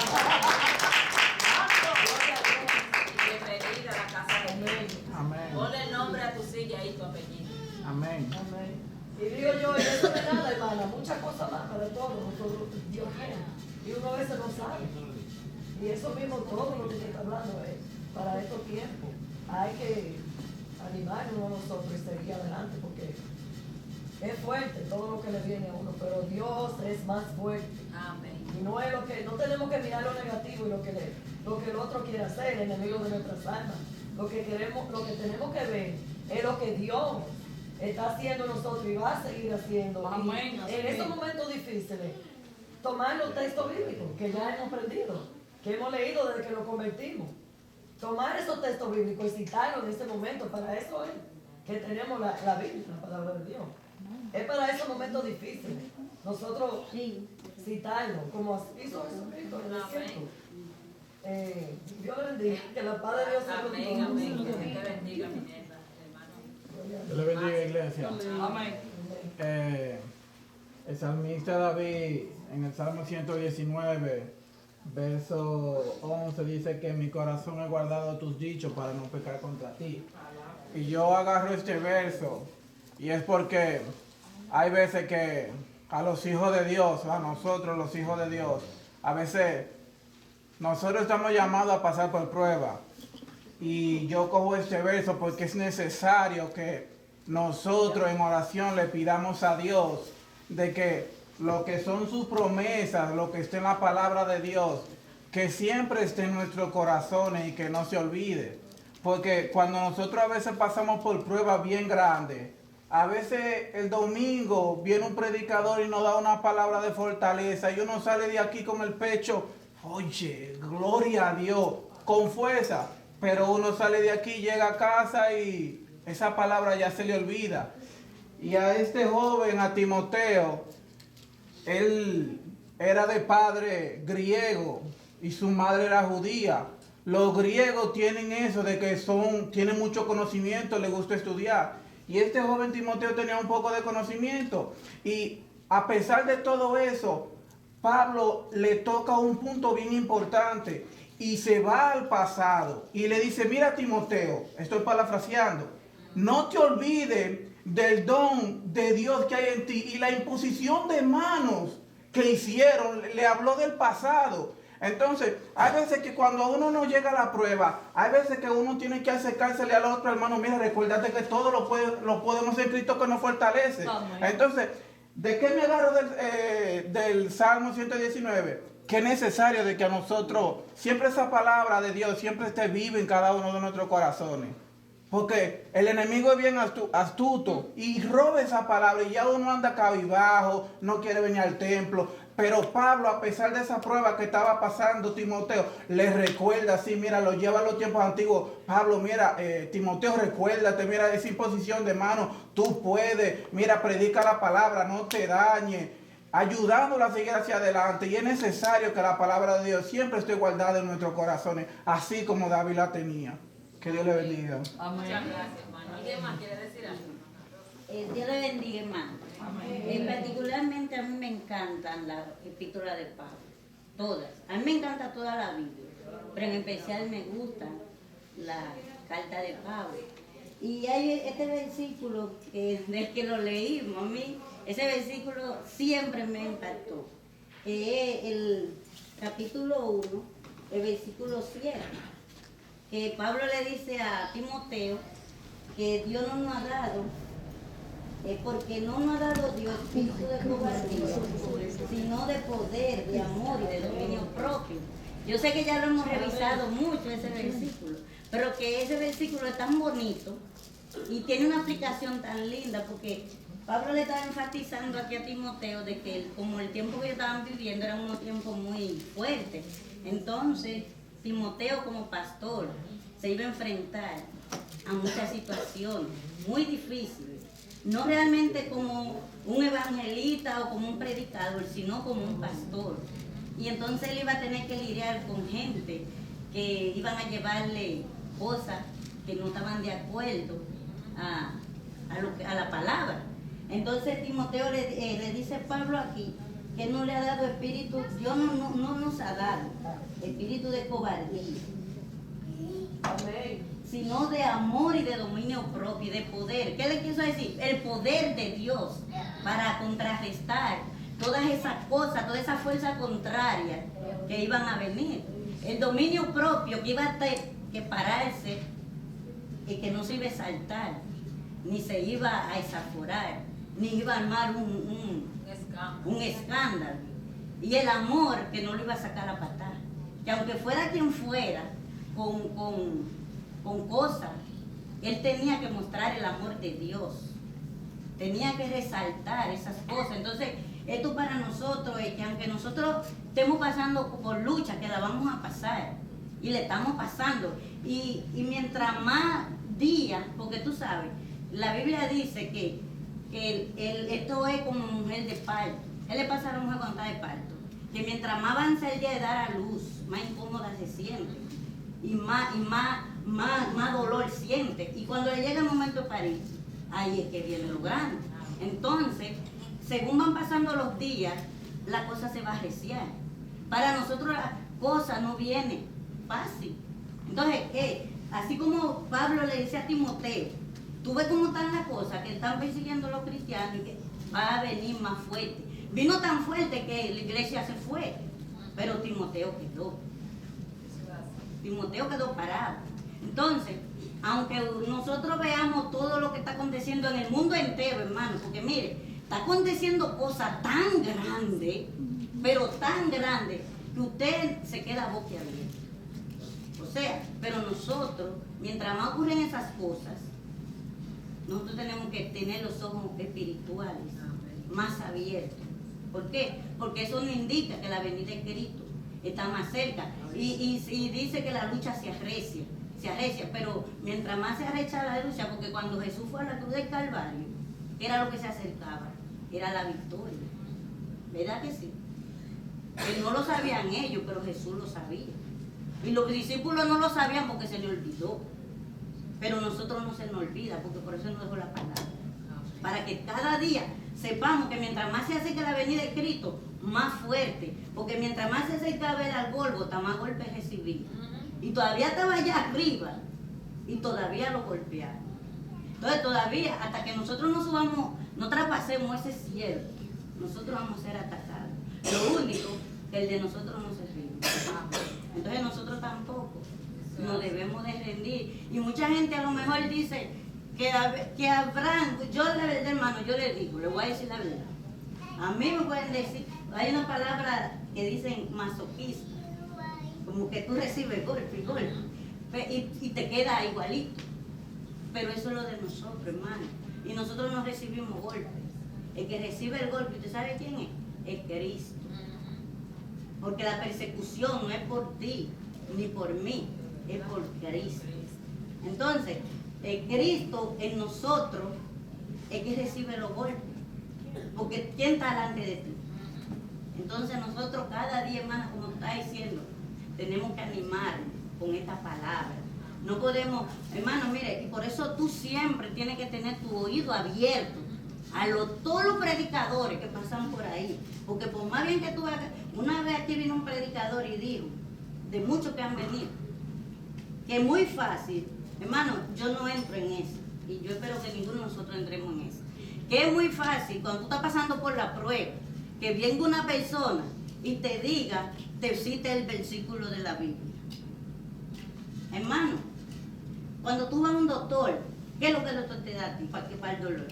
B: Bienvenida a la casa de Dios.
D: Amén.
B: Ponle el nombre a tu silla y tu apellido.
D: Amén.
C: Amén. Y digo yo, y eso no es nada, hermana, muchas cosas más para todos nosotros, Dios quiere. Y uno a veces no sabe. Y eso mismo, todo lo que usted está hablando es para estos tiempos. Hay que animarnos a nosotros y seguir adelante, porque es fuerte todo lo que le viene a uno, pero Dios es más fuerte.
B: Amén.
C: Y no es no tenemos que mirar lo negativo y lo que el otro quiere hacer, el enemigo de nuestras almas. Lo que tenemos que ver es lo que Dios está haciendo nosotros y va a seguir haciendo.
B: Amén.
C: Y en estos momentos difíciles, tomar los textos bíblicos que ya hemos aprendido, que hemos leído desde que nos convertimos. Tomar esos textos bíblicos y citarlos en este momento, para eso es que tenemos la Biblia, la palabra de Dios. Es para esos momentos difíciles. Nosotros citarlo, como hizo Jesucristo en el desierto. Dios le bendiga, que la paz de Dios sea con
B: Amén,
C: todos.
B: amén. Que Dios te bendiga, mi neta, hermano.
D: Dios le bendiga, iglesia.
B: Amén.
D: El salmista David, en el Salmo 119, verso 11, dice que mi corazón he guardado tus dichos para no pecar contra ti. Y yo agarro este verso, y es porque hay veces que a los hijos de Dios, a nosotros los hijos de Dios, a veces nosotros estamos llamados a pasar por prueba. Y yo cojo este verso porque es necesario que nosotros en oración le pidamos a Dios de que lo que son sus promesas, lo que esté en la palabra de Dios, que siempre esté en nuestros corazones y que no se olvide. Porque cuando nosotros a veces pasamos por pruebas bien grandes, a veces el domingo viene un predicador y nos da una palabra de fortaleza y uno sale de aquí con el pecho, oye, gloria a Dios, con fuerza. Pero uno sale de aquí, llega a casa y esa palabra ya se le olvida. Y a este joven, a Timoteo, él era de padre griego y su madre era judía. Los griegos tienen eso de que tienen mucho conocimiento, les gusta estudiar. Y este joven Timoteo tenía un poco de conocimiento. Y a pesar de todo eso, Pablo le toca un punto bien importante y se va al pasado y le dice, mira Timoteo, estoy parafraseando, no te olvides del don de Dios que hay en ti y la imposición de manos que hicieron, le habló del pasado. Entonces, hay veces que cuando uno no llega a la prueba, hay veces que uno tiene que acercársele al otro hermano, mira, recuérdate que todo lo podemos en Cristo que nos fortalece. Entonces, ¿de qué me agarro del Salmo 119? Que es necesario de que a nosotros, siempre esa palabra de Dios, siempre esté viva en cada uno de nuestros corazones. Porque el enemigo es bien astuto y roba esa palabra y ya uno anda cabizbajo, no quiere venir al templo. Pero Pablo, a pesar de esa prueba que estaba pasando Timoteo, le recuerda así, mira, lo lleva a los tiempos antiguos. Pablo, mira, Timoteo, recuérdate, mira, esa imposición de manos, tú puedes, mira, predica la palabra, no te dañes, ayudándola a seguir hacia adelante. Y es necesario que la palabra de Dios siempre esté guardada en nuestros corazones, así como David la tenía. Que Dios le bendiga.
B: Amén. Muchas gracias, hermano. ¿Alguien más quiere decir algo?
A: Dios le bendiga, hermano. Particularmente a mí me encantan las epístolas de Pablo, todas. A mí me encanta toda la Biblia, pero en especial me gusta la carta de Pablo. Y hay este versículo del que lo leímos, a mí ese versículo siempre me impactó. Es el capítulo 1, el versículo 7. Que Pablo le dice a Timoteo que Dios no nos ha dado, porque no nos ha dado Dios espíritu de cobardía, sino de poder, de amor y de dominio propio. Yo sé que ya lo hemos revisado mucho ese versículo, pero que ese versículo es tan bonito y tiene una aplicación tan linda, porque Pablo le estaba enfatizando aquí a Timoteo de que como el tiempo que ellos estaban viviendo era unos tiempos muy fuertes. Entonces, Timoteo como pastor se iba a enfrentar a muchas situaciones muy difíciles, no realmente como un evangelista o como un predicador, sino como un pastor. Y entonces él iba a tener que lidiar con gente que iban a llevarle cosas que no estaban de acuerdo a la palabra. Entonces Timoteo le dice a Pablo aquí que no le ha dado espíritu, Dios no nos ha dado espíritu de cobardía, sino de amor y de dominio propio y de poder. ¿Qué le quiso decir? El poder de Dios para contrarrestar todas esas cosas, toda esa fuerza contraria que iban a venir. El dominio propio que iba a tener que pararse y que no se iba a exaltar, ni se iba a desaforar, ni iba a armar un escándalo. Y el amor que no lo iba a sacar a patar. Que aunque fuera quien fuera, con cosas, él tenía que mostrar el amor de Dios. Tenía que resaltar esas cosas. Entonces, esto para nosotros es que aunque nosotros estemos pasando por lucha, que la vamos a pasar, y le estamos pasando, y mientras más días, porque tú sabes, la Biblia dice que esto es como mujer de parto. ¿Qué le pasa a la mujer cuando está de parto? Que mientras más avanza el día de dar a luz, más incómoda se siente y más dolor siente. Y cuando le llega el momento de parir, ahí es que viene lo grande. Entonces, según van pasando los días, la cosa se va a arreciar. Para nosotros la cosa no viene fácil. Entonces, así como Pablo le dice a Timoteo, tú ves cómo están las cosas, que están persiguiendo a los cristianos y que va a venir más fuerte. Vino tan fuerte que la iglesia se fue, pero Timoteo quedó. Timoteo quedó parado. Entonces, aunque nosotros veamos todo lo que está aconteciendo en el mundo entero, hermano, porque mire, está aconteciendo cosas tan grandes, pero tan grandes, que usted se queda boquiabierto. O sea, pero nosotros, mientras más ocurren esas cosas, nosotros tenemos que tener los ojos espirituales más abiertos. ¿Por qué? Porque eso nos indica que la venida de Cristo está más cerca. Y dice que la lucha se arrecia, pero mientras más se arrecha la lucha, porque cuando Jesús fue a la cruz del Calvario, era lo que se acercaba, era la victoria. ¿Verdad que sí? Que no lo sabían ellos, pero Jesús lo sabía. Y los discípulos no lo sabían porque se le olvidó. pero nosotros no se nos olvida, porque por eso nos dejó la palabra. Para que cada día sepamos que mientras más se acerca la venida de Cristo, más fuerte, porque mientras más se acerca a ver al Gólgota, más golpes recibí. Y todavía estaba allá arriba, y todavía lo golpearon. Entonces todavía, hasta que nosotros no subamos, no traspasemos ese cielo, nosotros vamos a ser atacados. Lo único, que el de nosotros no se rinde. Entonces nosotros tampoco nos debemos de rendir. Y mucha gente a lo mejor dice que Abraham, yo la verdad, hermano, yo le digo, le voy a decir la verdad. A mí me pueden decir, hay una palabra que dicen masoquista, como que tú recibes golpe y golpe, y te queda igualito. Pero eso es lo de nosotros, hermano. Y nosotros no recibimos golpes. El que recibe el golpe, ¿usted sabe quién es? Es Cristo. Porque la persecución no es por ti, ni por mí, es por Cristo. Entonces, Cristo en nosotros es que recibe los golpes. Porque ¿quién está delante de ti? Entonces nosotros cada día, hermano, como está diciendo, tenemos que animarnos con esta palabra. No podemos, hermano, mire, y por eso tú siempre tienes que tener tu oído abierto a todos los predicadores que pasan por ahí. Porque por más bien que tú hagas, una vez aquí vino un predicador y dijo, de muchos que han venido, que es muy fácil, hermano, yo no entro en eso, y yo espero que ninguno de nosotros entremos en eso, que es muy fácil cuando tú estás pasando por la prueba, que venga una persona y te diga, te cite el versículo de la Biblia. Hermano, cuando tú vas a un doctor, ¿qué es lo que el doctor te da a ti para el dolor?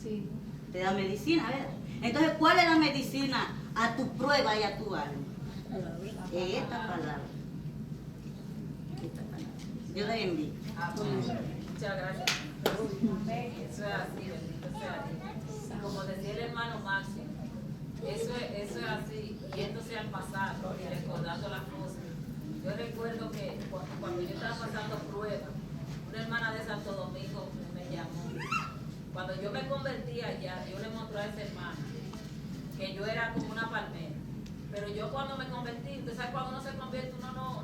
E: Sí.
A: Te da medicina, ¿verdad? Entonces, ¿cuál es la medicina a tu prueba y a tu alma? Esta palabra. Esta palabra. Yo la envío.
B: Muchas gracias. Eso es así, bendito sea Dios. Como decía el hermano Máximo, eso es así, yéndose al pasado y recordando las cosas. Yo recuerdo que cuando yo estaba pasando pruebas, una hermana de Santo Domingo me llamó. Cuando yo me convertí allá, yo le mostré a esa hermana que yo era como una palmera. Pero yo cuando me convertí, usted sabe cuando uno se convierte, uno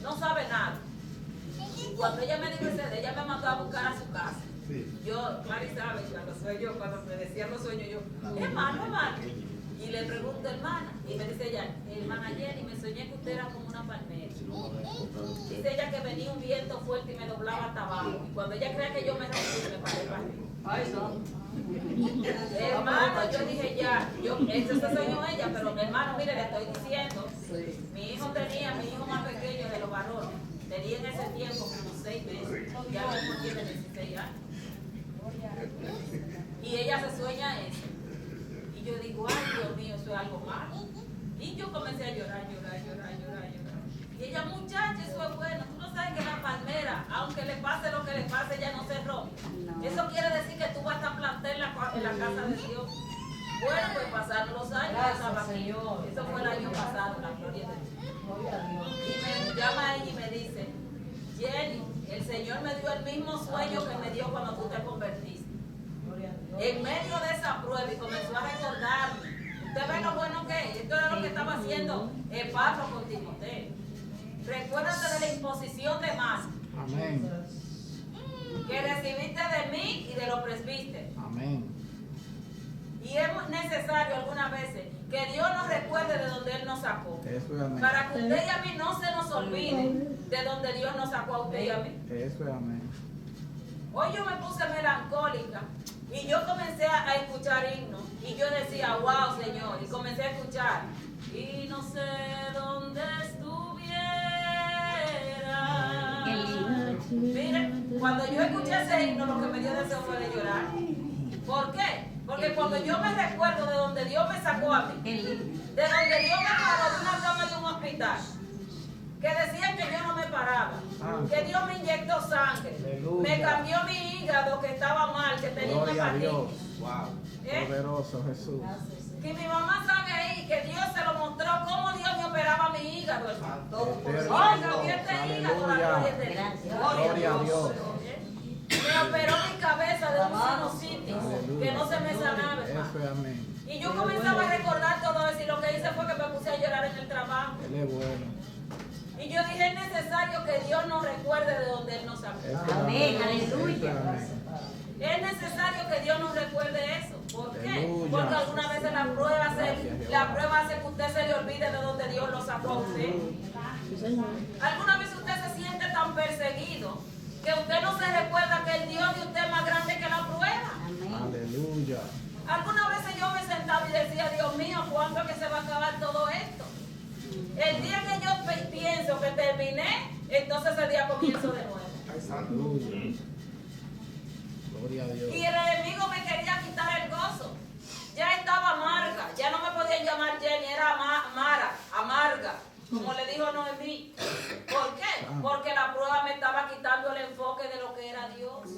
B: no sabe nada. Y cuando ella me dijo ella me mandó a buscar a su casa. Yo, Clary sabe, cuando me decían los sueños, yo, hermano. Y le pregunto, hermana, y me dice ella, hermana Jenny, me soñé que usted era como una palmera. Dice ella que venía un viento fuerte y me doblaba hasta abajo. Y cuando ella creía que yo me rompí, me paré para arriba.
C: Ay, no.
B: Hermano, yo dije ya, esto se soñó ella, pero mi hermano, mire, le estoy diciendo, mi hijo más pequeño de los varones, tenía en ese tiempo como 6 meses, ya mismo tiene 16 años. Y ella se sueña eso. Y yo digo, ay Dios mío, eso es algo malo. Y yo comencé a llorar. Y ella, muchacha, eso es bueno. Tú no sabes que la palmera, aunque le pase lo que le pase, ella no se rompe.
A: No.
B: Eso quiere decir que tú vas a estar plantada en la casa de Dios. Bueno, pues pasaron los años.
C: Gracias,
B: estaba aquí.
C: Señor.
B: Eso fue el año pasado, la gloria de Dios.
C: Gloria a Dios.
B: Y me llama ella y me dice, Jenny, el Señor me dio el mismo sueño que me dio cuando tú te convertiste.
C: Gloria a Dios.
B: En medio de esa prueba, y comenzó a recordarme. Usted ve lo bueno que es. Esto era lo que estaba haciendo el Pablo con Timoteo. Recuérdate de la imposición de masa
D: Amén.
B: que recibiste de mí y de los presbíteros.
D: Amén.
B: Y es necesario algunas veces que Dios nos recuerde de donde Él nos sacó.
D: Eso es amén.
B: Para que usted y a mí no se nos olvide de donde Dios nos sacó a usted y a mí.
D: Eso es amén.
B: Hoy yo me puse melancólica y yo comencé a escuchar himnos y yo decía, wow, Señor, y comencé a escuchar. Y no sé dónde estuviera.
A: Qué lindo.
B: Mire, cuando yo escuché ese himno, lo que me dio deseo fue de llorar. ¿Por qué? Porque cuando yo me recuerdo de donde Dios me sacó a mí,
A: Qué lindo.
B: de donde Dios me paró de una cama de un hospital, que decían que yo no me paraba, que Dios me inyectó sangre,
D: Aleluya.
B: me cambió mi hígado que estaba mal, que tenía una
D: Gloria a Dios.
B: hepatitis,
D: Wow.
B: ¿Eh?
D: Poderoso Jesús.
B: que mi mamá sabe ahí, que Dios se lo mostró cómo Dios me operaba mi hígado, hermano. ¡Ay, cambió este hígado! La gloria de Dios.
A: Gracias.
D: Gloria a Dios.
B: Me operó mi cabeza de un sinusitis
D: Aleluya.
B: que no se me sanaba, hermano.
D: Eso es amén.
B: Y yo comenzaba a recordar todo eso y lo que hice fue que me puse a llorar en el trabajo.
D: Él es bueno.
B: Y Y yo dije, es necesario que Dios nos recuerde de donde Él nos sacó.
A: Amén, aleluya.
B: Es necesario que Dios nos recuerde eso. ¿Por qué?
D: Aleluya.
B: Porque algunas veces la prueba hace que usted se le olvide de donde Dios lo sacó a usted. Algunas veces usted se siente tan perseguido que usted no se recuerda que el Dios de usted es más grande que la prueba.
D: Aleluya.
B: Algunas veces yo me sentaba y decía, Dios mío, ¿cuándo es que se va a acabar todo esto? El día que yo pienso que terminé, entonces ese día comienzo de nuevo.
D: Aleluya. Gloria a Dios.
B: Y el enemigo me quería quitar el gozo. Ya estaba amarga, ya no me podían llamar Jenny, era Mara, amarga, como le dijo Noemí. ¿Por qué? Porque la prueba me estaba quitando el enfoque de lo que era Dios.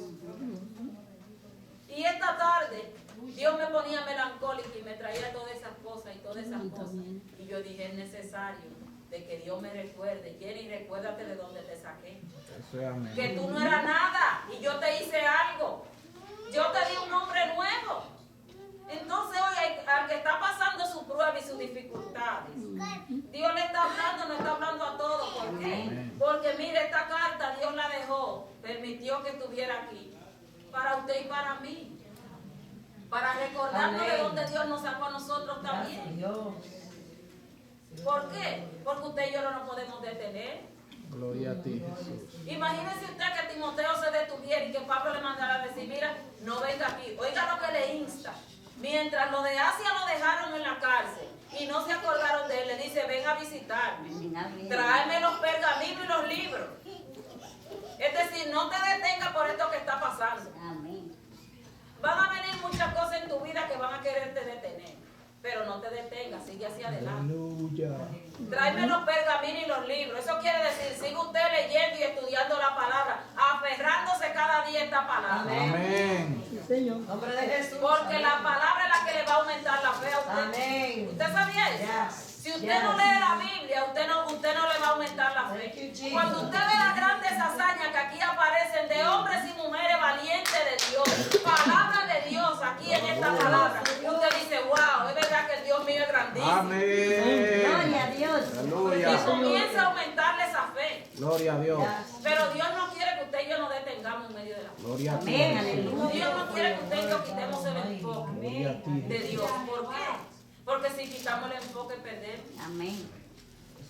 B: Y esta tarde, Dios me ponía melancólica y me traía todas esas cosas y todas esas cosas. Y yo dije, es necesario de que Dios me recuerde. Jenny, recuérdate de dónde te saqué.
D: Eso es amén.
B: Que tú no eras nada y yo te hice algo. Yo te di un nombre nuevo. Entonces hoy al que está pasando su prueba y sus dificultades, Dios le está hablando, no está hablando a todos. ¿Por qué? Porque mire, esta carta Dios la dejó, permitió que estuviera aquí, para usted y para mí, para recordarnos de dónde Dios nos sacó a nosotros también. ¿Por qué? Porque usted y yo no nos podemos detener.
D: Gloria a ti, Jesús.
B: Imagínese usted que Timoteo se detuviera y que Pablo le mandara a decir, mira, no venga aquí. Oiga lo que le insta. Mientras los de Asia lo dejaron en la cárcel y no se acordaron de él, le dice, ven a visitarme. Tráeme los pergaminos y los libros. Es decir, no te detengas por esto que está pasando.
A: Amén.
B: Van a venir muchas cosas en tu vida que van a quererte detener. Pero no te detengas, sigue hacia adelante.
D: Aleluya.
B: Tráeme los pergaminos y los libros. Eso quiere decir, sigue usted leyendo y estudiando la palabra, aferrándose cada día a esta palabra.
D: Amén.
C: Nombre de Jesús.
B: Porque la palabra es la que le va a aumentar la fe a usted.
C: Amén.
B: ¿Usted sabía eso? Si usted no lee la Biblia, usted no le va a aumentar la fe. Cuando usted ve las grandes hazañas que aquí aparecen de hombres y mujeres valientes de Dios, palabra de Dios aquí en esta palabra, usted dice, wow, es verdad que el Dios mío es grandísimo.
D: Amén.
A: Gloria a Dios.
B: Y
D: Aleluya.
B: comienza a aumentarle esa fe.
D: Gloria a Dios.
B: Pero Dios no quiere que usted y yo nos detengamos en medio de la fe.
D: Gloria a ti.
A: Amén,
D: Jesús.
A: aleluya.
B: Dios no quiere que usted y yo quitemos el enfoque
D: Gloria a ti.
B: de Dios. ¿Por qué? Porque si quitamos el enfoque perdemos.
A: Amén.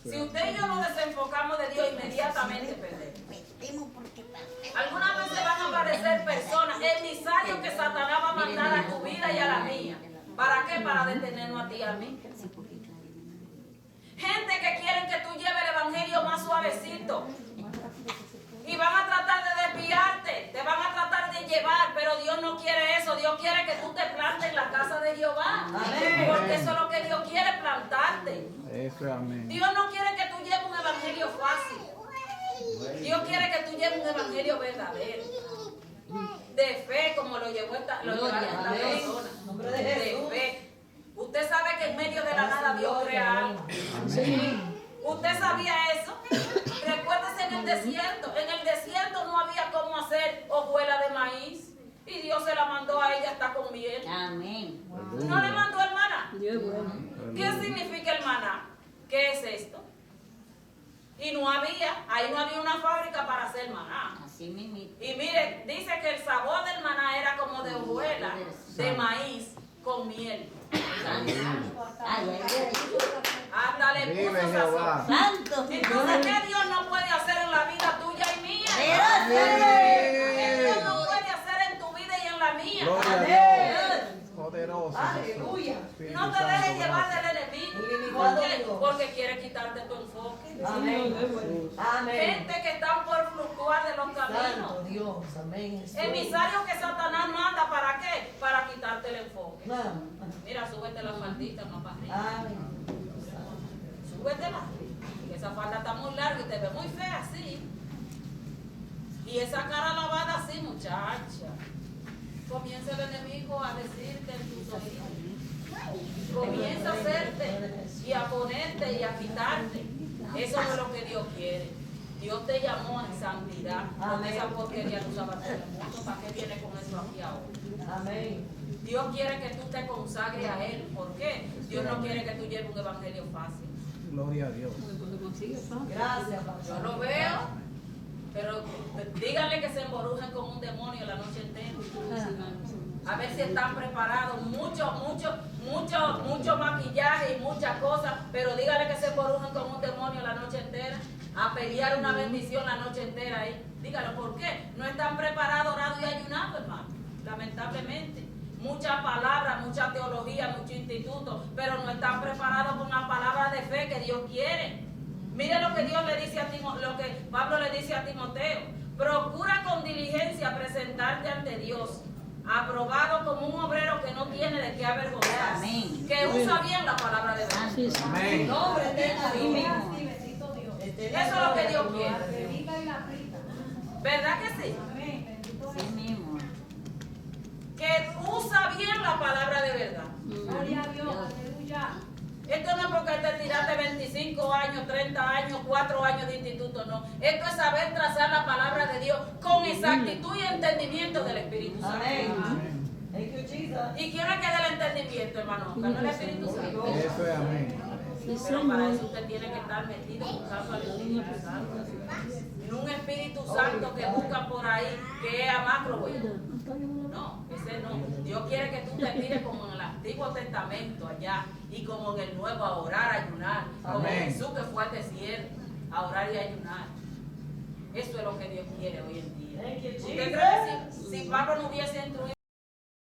B: Si usted y yo nos desenfocamos de Dios, inmediatamente perdemos. Algunas veces van a aparecer personas, emisarios que Satanás va a mandar a tu vida y a la mía. ¿Para qué? Para detenernos a ti y a mí. Gente que quieren que tú lleves el evangelio más suavecito. Y van a tratar de desviarte, te van a tratar de llevar, pero Dios no quiere eso. Dios quiere que tú te plantes en la casa de Jehová.
C: Amén.
B: Porque eso es lo que Dios quiere, plantarte.
D: Eso es amén.
B: Dios no quiere que tú lleves un evangelio fácil. Dios quiere que tú lleves un evangelio verdadero. De fe, como lo llevó esta persona.
C: Nombre de
B: De
C: Jesús.
B: fe. Usted sabe que en medio de la nada Dios crea algo. ¿Usted sabía eso? Recuérdese en el desierto. En el desierto no había cómo hacer hojuela de maíz. Y Dios se la mandó a ella hasta con miel.
A: Amén.
B: ¿No le mandó el maná?
D: Aleluya.
B: ¿Qué significa el maná? ¿Qué es esto? Y no había, ahí no había una fábrica para hacer maná.
A: Así mismo.
B: Y mire, dice que el sabor del maná era como de hojuela de maíz con miel.
A: Ay, ay, ay.
B: Hasta le
D: Vive
B: puso
D: Jehová.
B: sazón.
A: Santo.
B: Entonces, ¿qué Dios no puede hacer en la vida tuya y mía? ¿Qué Dios no puede hacer en tu vida y en la mía?
D: Gloria a Dios. Poderoso.
C: Aleluya.
D: Espíritu
B: No te
D: Santo,
B: dejes llevar
D: gracias.
B: del enemigo.
C: Ilimitado
B: ¿Por qué?
C: Dios.
B: Porque quiere quitarte tu enfoque.
C: Amén. Amén.
B: Gente que están por fluctuar de los
C: Santo
B: caminos.
C: Dios. Amén. Jesús.
B: Emisarios que Satanás manda, ¿para qué? Para quitarte el enfoque.
C: No.
B: Mira, súbete la faldita más para arriba.
C: Amén.
B: Súbetela. Esa falda está muy larga y te ve muy fea así. Y esa cara lavada así, muchacha. Comienza el enemigo a decirte en tus oídos. Comienza a hacerte y a ponerte y a quitarte. Eso no es lo que Dios quiere. Dios te llamó en santidad. Con esa porquería tú sabes hacer el mundo. ¿Para qué viene con eso aquí ahora?
C: Amén.
B: Dios quiere que tú te consagres a Él. ¿Por qué? Dios no quiere que tú lleves un evangelio fácil.
D: Gloria a Dios.
C: Gracias, pastor.
B: Yo lo veo, pero díganle que se emborujen con un demonio la noche entera. A ver si están preparados. Mucho maquillaje y muchas cosas, pero díganle que se emborujen con un demonio la noche entera. A pelear una bendición la noche entera ahí. Díganlo, ¿por qué? No están preparados, orando y ayunando, hermano. Lamentablemente. Mucha palabra, mucha teología, mucho instituto, pero no están preparados con la palabra de fe que Dios quiere. Mire lo que Dios le dice a lo que Pablo le dice a Timoteo. Procura con diligencia presentarte ante Dios, aprobado como un obrero que no tiene de qué avergonzarse,
A: Amén.
B: que usa bien la palabra de Dios.
D: Amén.
C: Nombre de
A: Así mismo.
B: Eso es lo que Dios quiere. ¿Verdad que sí?
A: Así mismo.
B: Que usa bien la palabra de verdad.
A: Gloria a Dios. Aleluya.
B: Esto no es porque te tiraste 25 años, 30 años, 4 años de instituto, no. Esto es saber trazar la palabra de Dios con exactitud y entendimiento del Espíritu Santo.
C: Amén. Thank you, Jesus.
B: ¿Y quién es que da el entendimiento, hermano? Que no es el Espíritu Santo.
D: Eso es amén.
B: Pero para eso usted tiene que estar metido buscando al Espíritu Santo. En un Espíritu Santo que busca por ahí, que es amacro. No, ese no. Dios quiere que tú te tires como en el Antiguo Testamento allá y como en el Nuevo a orar, a ayunar. Como
D: Amén.
B: Jesús que fue al desierto a orar y a ayunar. Eso es lo que Dios quiere hoy en día.
C: Thank you,
B: ¿Usted
C: Jesus.
B: cree que si Pablo no hubiese instruido